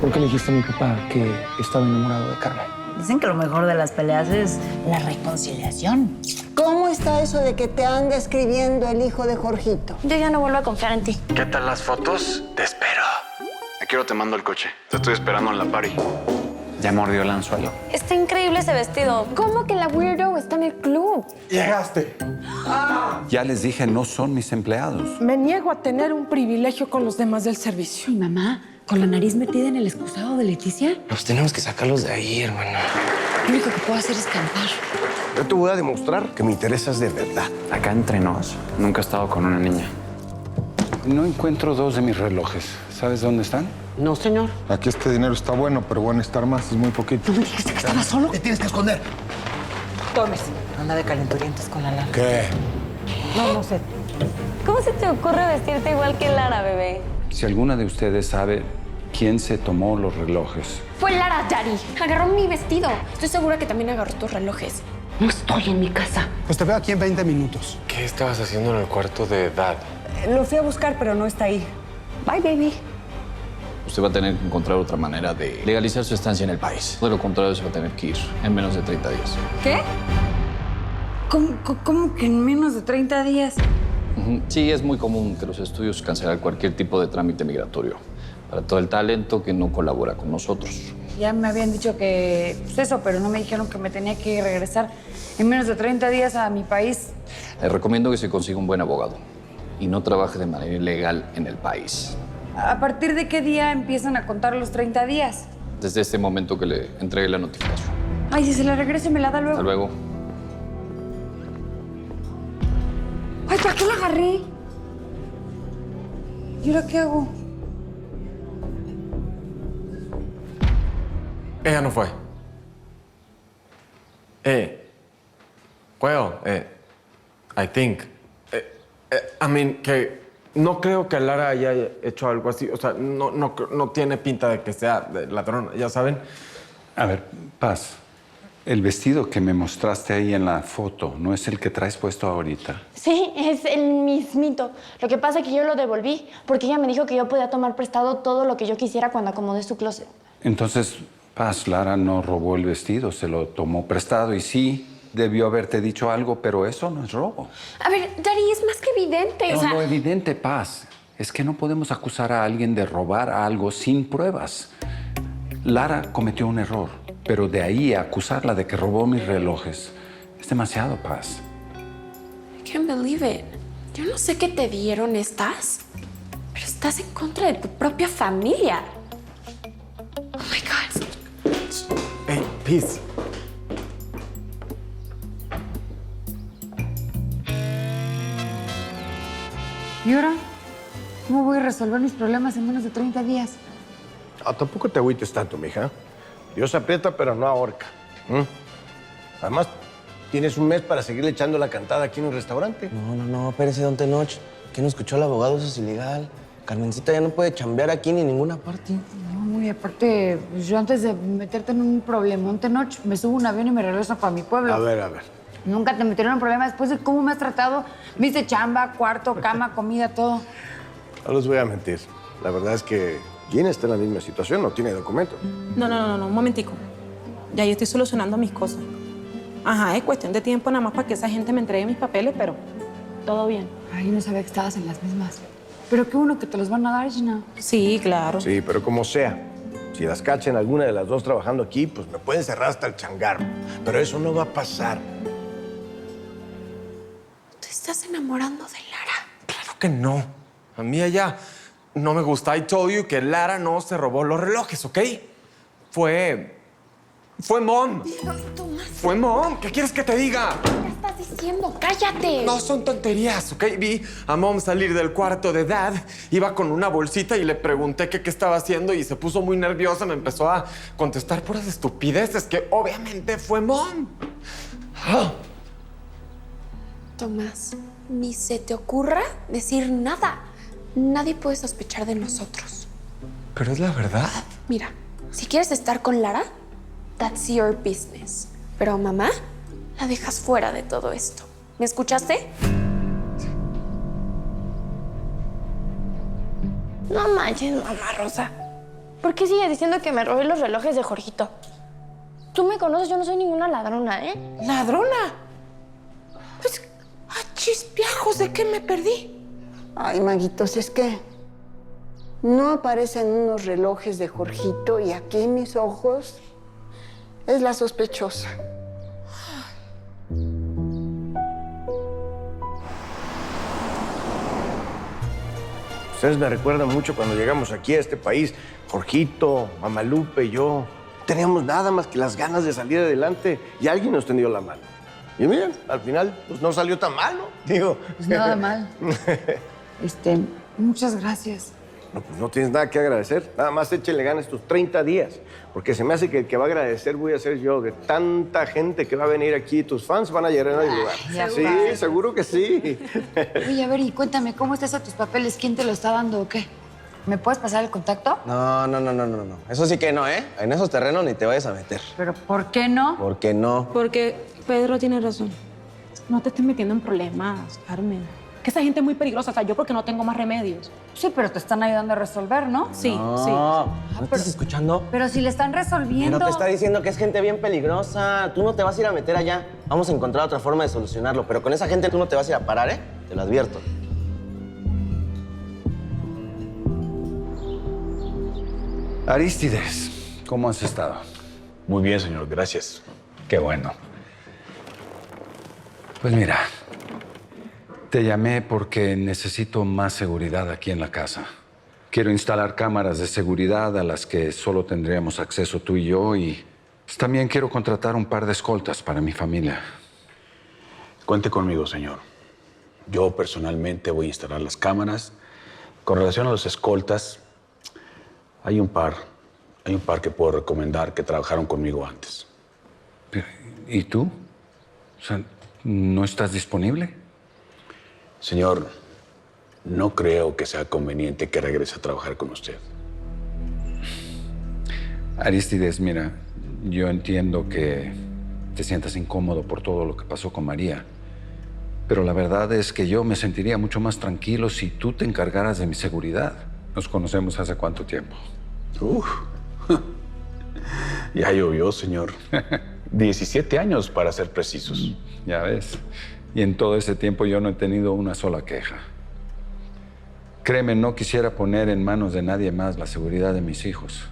¿Por qué le dijiste a mi papá que estaba enamorado de Carmen? Dicen que lo mejor de las peleas es la reconciliación. ¿Cómo está eso de que te anda escribiendo el hijo de Jorgito? Yo ya no vuelvo a confiar en ti. ¿Qué tal las fotos? Te espero. ¿A qué hora te mando el coche? Te estoy esperando en la party. Ya mordió el anzuelo. Está increíble ese vestido. ¿Cómo que la weirdo está en el club? ¡Llegaste! Ya les dije, no son mis empleados. Me niego a tener un privilegio con los demás del servicio. Mi mamá, con la nariz metida en el excusado de Leticia, Pues tenemos que sacarlos de ahí, hermana. lo único que puedo hacer es cantar. Yo te voy a demostrar que me interesas de verdad. Acá entre nos, nunca he estado con una niña. No encuentro dos de mis relojes. ¿Sabes dónde están? No, señor. Aquí este dinero está bueno, pero van a estar más, es muy poquito. ¿No me dijiste que estaba solo? Te tienes que esconder. Tómese. Anda de calenturientos con la Lara. ¿Qué? No sé. ¿Cómo se te ocurre vestirte igual que Lara, bebé? Si alguna de ustedes sabe quién se tomó los relojes. Fue Lara, Daddy. Agarró mi vestido. Estoy segura que también agarró tus relojes. No estoy en mi casa. Pues te veo aquí en 20 minutos. ¿Qué estabas haciendo en el cuarto de Dad? Lo fui a buscar, pero no está ahí. Bye, baby. Usted va a tener que encontrar otra manera de legalizar su estancia en el país. De lo contrario, se va a tener que ir en menos de 30 días. ¿Qué? ¿Cómo que en menos de 30 días? Sí, es muy común que los estudios cancelen cualquier tipo de trámite migratorio para todo el talento que no colabora con nosotros. Ya me habían dicho que pues eso, pero no me dijeron que me tenía que regresar en menos de 30 días a mi país. Le recomiendo que se consiga un buen abogado y no trabaje de manera ilegal en el país. ¿A partir de qué día empiezan a contar los 30 días? Desde este momento que le entregue la notificación. Ay, si se la regrese, me la da luego. Hasta luego. Ay, ¿para qué la agarré? ¿Y ahora qué hago? Ella no fue. Well, I think. I mean, que no creo que Lara haya hecho algo así. O sea, no tiene pinta de que sea ladrona, ya saben. A ver, Paz, el vestido que me mostraste ahí en la foto no es el que traes puesto ahorita. Sí, es el mismito. Lo que pasa es que yo lo devolví porque ella me dijo que yo podía tomar prestado todo lo que yo quisiera cuando acomodé su closet. Entonces, Paz, Lara no robó el vestido, se lo tomó prestado y sí, debió haberte dicho algo, pero eso no es robo. A ver, Daddy, es más que evidente. No, o sea, lo evidente, Paz, es que no podemos acusar a alguien de robar algo sin pruebas. Lara cometió un error, pero de ahí a acusarla de que robó mis relojes es demasiado, Paz. I can't believe it. Yo no sé qué te dieron estas, pero estás en contra de tu propia familia. Oh my God. Hey, peace. ¿Y ahora? ¿Cómo voy a resolver mis problemas en menos de 30 días? Tampoco te agüites tanto, mija. Dios aprieta, pero no ahorca. Además, tienes un mes para seguirle echando la cantada aquí en el restaurante. No, espérese, don Tenoch. ¿Qué no escuchó el abogado? Eso es ilegal. Carmencita ya no puede chambear aquí ni en ninguna parte. No, y aparte, pues yo antes de meterte en un problemón, Tenoch, me subo a un avión y me regreso para mi pueblo. A ver. Nunca te metieron en problemas después de cómo me has tratado. Me hice chamba, cuarto, cama, comida, todo. No les voy a mentir. La verdad es que Gina está en la misma situación, no tiene documento. No, un momentico. Ya yo estoy solucionando mis cosas. Ajá, es cuestión de tiempo nada más para que esa gente me entregue mis papeles, pero todo bien. Ay, no sabía que estabas en las mismas. Pero qué bueno que te los van a dar, Gina. Sí, claro. Sí, pero como sea. Si las cachen alguna de las dos trabajando aquí, pues me pueden cerrar hasta el changarro. Pero eso no va a pasar. Te estás enamorando de Lara. Claro que no. A mí ella no me gusta. I told you que Lara no se robó los relojes, ¿ok? Fue Mom. Tomás, Fue Mom. ¿Qué quieres que te diga? ¿qué estás diciendo? ¡Cállate! No son tonterías, ¿ok? Vi a Mom salir del cuarto de Dad. Iba con una bolsita y le pregunté qué estaba haciendo y se puso muy nerviosa. Me empezó a contestar puras estupideces que obviamente fue Mom. Tomás, ni se te ocurra decir nada. Nadie puede sospechar de nosotros. Pero es la verdad. Mira, si quieres estar con Lara, that's your business. Pero a mamá la dejas fuera de todo esto. ¿Me escuchaste? No manches, mamá Rosa. ¿Por qué sigues diciendo que me robé los relojes de Jorgito? Tú me conoces, yo no soy ninguna ladrona, ¿eh? ¿Ladrona? Pues, chispiajos, ¿de qué me perdí? Ay, Maguitos, es que no aparecen unos relojes de Jorgito y aquí en mis ojos es la sospechosa. Ustedes me recuerdan mucho cuando llegamos aquí a este país. Jorgito, Mamalupe, yo. Teníamos nada más que las ganas de salir adelante y alguien nos tendió la mano. Y miren, al final, pues no salió tan mal, ¿no? Digo. Pues nada mal. Muchas gracias. No, pues no tienes nada que agradecer. Nada más échale ganas estos 30 días. Porque se me hace que el que va a agradecer voy a ser yo. De tanta gente que va a venir aquí, tus fans van a llenar el lugar. ya Sí, pasa. seguro que sí. Oye, a ver, y cuéntame, ¿cómo estás a tus papeles? ¿Quién te lo está dando o qué? ¿Me puedes pasar el contacto? No. Eso sí que no, ¿eh? En esos terrenos ni te vayas a meter. ¿Pero por qué no? ¿Por qué no? Porque Pedro tiene razón. No te estés metiendo en problemas, Carmen. Que esa gente es muy peligrosa. O sea, yo porque no tengo más remedios. Sí, pero te están ayudando a resolver, ¿no? Sí, No, sí. ¿no estás escuchando? Pero si le están resolviendo... Pero te está diciendo que es gente bien peligrosa. Tú no te vas a ir a meter allá. Vamos a encontrar otra forma de solucionarlo. Pero con esa gente tú no te vas a ir a parar, ¿eh? Te lo advierto. Arístides, ¿cómo has estado? Muy bien, señor, gracias. Qué bueno. Pues mira, te llamé porque necesito más seguridad aquí en la casa. Quiero instalar cámaras de seguridad a las que solo tendríamos acceso tú y yo y pues, también quiero contratar un par de escoltas para mi familia. Cuente conmigo, señor. Yo personalmente voy a instalar las cámaras. Con relación a los escoltas, hay un par que puedo recomendar que trabajaron conmigo antes. ¿Y tú? O sea, ¿no estás disponible? Señor, no creo que sea conveniente que regrese a trabajar con usted. Arístides, mira, yo entiendo que te sientas incómodo por todo lo que pasó con María. Pero la verdad es que yo me sentiría mucho más tranquilo si tú te encargaras de mi seguridad. Nos conocemos hace cuánto tiempo. Ya llovió, señor. 17 años, para ser precisos. Ya ves. Y en todo ese tiempo yo no he tenido una sola queja. Créeme, no quisiera poner en manos de nadie más la seguridad de mis hijos.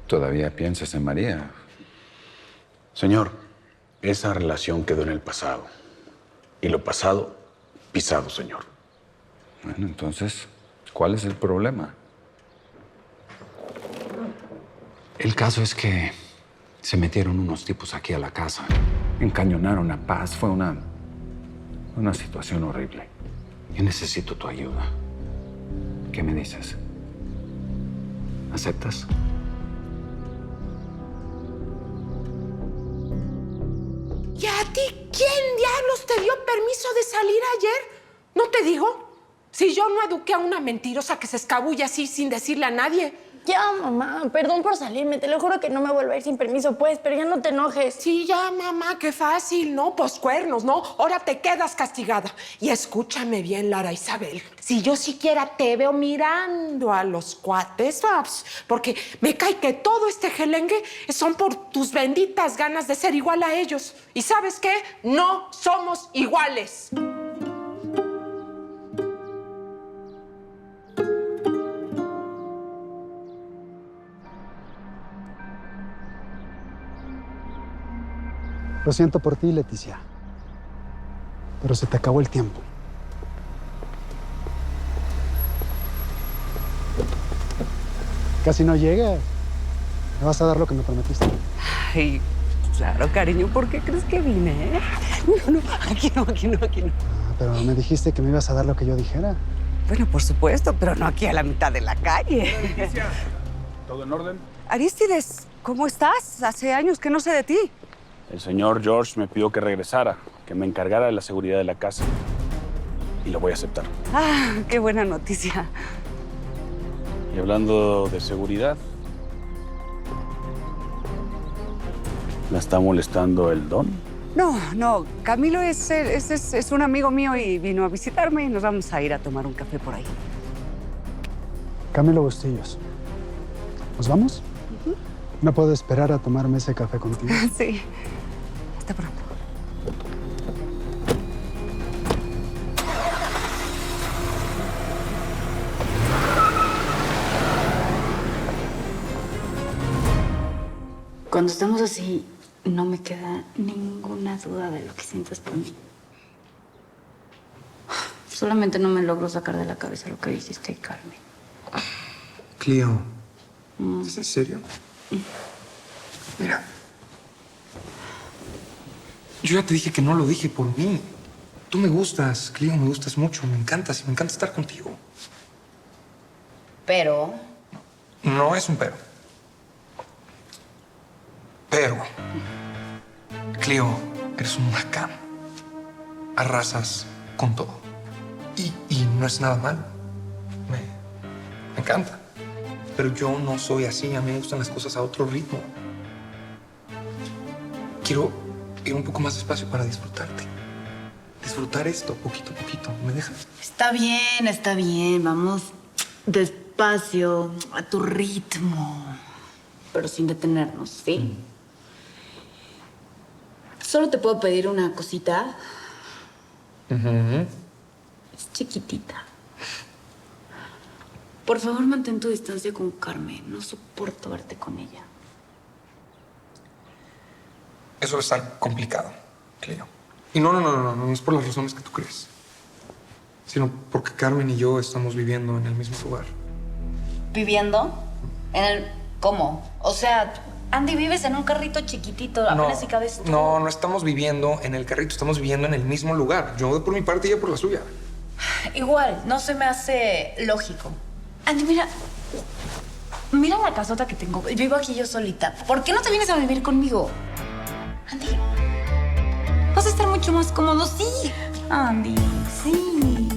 ¿Todavía piensas en María? Señor, esa relación quedó en el pasado. Y lo pasado, pisado, señor. Bueno, entonces, ¿cuál es el problema? El caso es que se metieron unos tipos aquí a la casa. Encañonaron a Paz. Fue una situación horrible. Yo necesito tu ayuda. ¿Qué me dices? ¿Aceptas? ¿Y a ti quién diablos te dio permiso de salir ayer? ¿No te digo? Si yo no eduqué a una mentirosa que se escabulla así sin decirle a nadie. Ya, mamá, perdón por salirme. Te lo juro que no me vuelvo a ir sin permiso, pues, pero ya no te enojes. Sí, ya, mamá, qué fácil, ¿no? Pues cuernos, ¿no? Ahora te quedas castigada. Y escúchame bien, Lara Isabel. Si yo siquiera te veo mirando a los cuates, porque me cae que todo este gelengue son por tus benditas ganas de ser igual a ellos. ¿Y sabes qué? No somos iguales. Lo siento por ti, Leticia. Pero se te acabó el tiempo. Casi no llegas. ¿Me vas a dar lo que me prometiste? Ay, claro, cariño. ¿Por qué crees que vine? No, aquí no. Pero me dijiste que me ibas a dar lo que yo dijera. Bueno, por supuesto, pero no aquí a la mitad de la calle. Leticia, ¿todo en orden? Arístides, ¿cómo estás? Hace años que no sé de ti. El señor George me pidió que regresara, que me encargara de la seguridad de la casa. Y lo voy a aceptar. Ah, qué buena noticia. Y hablando de seguridad, ¿la está molestando el don? No, Camilo es un amigo mío y vino a visitarme y nos vamos a ir a tomar un café por ahí. Camilo Bustillos. ¿Nos vamos? No puedo esperar a tomarme ese café contigo. Sí. Hasta pronto. Cuando estamos así, no me queda ninguna duda de lo que sientes por mí. Solamente no me logro sacar de la cabeza lo que hiciste, Carmen. Cleo, ¿es en serio? Mira, yo ya te dije que no lo dije por mí. Tú me gustas, Cleo, me gustas mucho, me encantas y me encanta estar contigo. Pero... No es un pero. Pero, Cleo, eres un huracán. Arrasas con todo. Y no es nada malo. Me encanta. Pero yo no soy así. A mí me gustan las cosas a otro ritmo. Quiero ir un poco más despacio para disfrutarte. Disfrutar esto poquito a poquito. ¿Me dejas? Está bien. Vamos despacio, a tu ritmo. Pero sin detenernos, ¿sí? Solo te puedo pedir una cosita. Es chiquitita. Por favor, mantén tu distancia con Carmen. No soporto verte con ella. Eso va a estar complicado, Cleo. Y no es por las razones que tú crees. Sino porque Carmen y yo estamos viviendo en el mismo lugar. ¿Viviendo? ¿Cómo? O sea, Andy, vives en un carrito chiquitito. Apenas si cabes tú. No estamos viviendo en el carrito. Estamos viviendo en el mismo lugar. Yo por mi parte y ella por la suya. Igual, no se me hace lógico. Andy, mira la casota que tengo. Vivo aquí yo solita. ¿Por qué no te vienes a vivir conmigo? Andy, vas a estar mucho más cómodo, sí. Andy, sí.